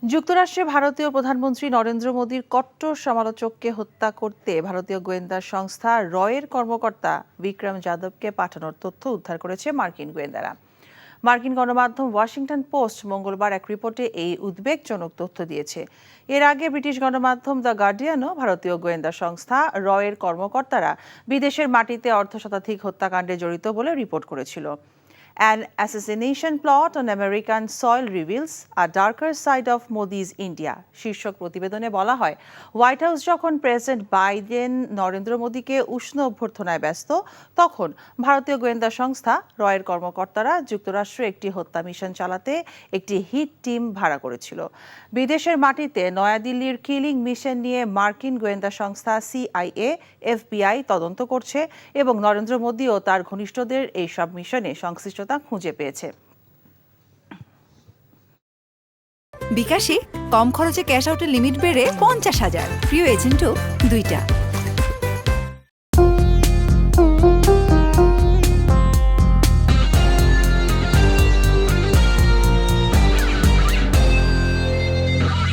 যুক্তরাষ্ট্রে ভারতীয় প্রধানমন্ত্রী নরেন্দ্র মোদীর কট্টর সমালোচককে হত্যা করতে ভারতীয় গোয়েন্দা সংস্থা রয়ের কর্মকর্তা বিক্রম যাদবকে পাঠানোর তথ্য উদ্ধার করেছে মার্কিন গোয়েন্দারা। মার্কিন গণমাধ্যম ওয়াশিংটন পোস্ট মঙ্গলবার এক রিপোর্টে এই উদ্বেগজনক তথ্য দিয়েছে। এর আগে ব্রিটিশ গণমাধ্যম দ্য গার্ডিয়ানও ভারতীয় গোয়েন্দা সংস্থা রয়ের কর্মকর্তারা বিদেশের মাটিতে অর্ধশতাধিক হত্যাকাণ্ডে জড়িত বলে রিপোর্ট করেছিল। An assassination plot on American soil reveals a darker side of Modi's India শীর্ষক প্রতিবেদনে বলা হয়, হোয়াইট হাউস যখন প্রেসিডেন্ট বাইডেন নরেন্দ্র মোদীকে উষ্ণ অভ্যর্থনায় ব্যস্ত, তখন ভারতীয় গোয়েন্দা সংস্থা রয়ের কর্মকর্তারা যুক্তরাষ্ট্রে একটি হত্যা মিশন চালাতে একটি হিট টিম ভাড়া করেছিল। বিদেশের মাটিতে নয়াদিল্লির কিলিং মিশন নিয়ে মার্কিন গোয়েন্দা সংস্থা CIA, FBI তদন্ত করছে এবং নরেন্দ্র মোদী ও তার ঘনিষ্ঠদের এই সব মিশনে সংশ্লিষ্ট খুঁজে পেয়েছে। বিকাশে কম খরচে ক্যাশ আউটের লিমিট বেড়ে 50,000, প্রিয় এজেন্টও 2টা।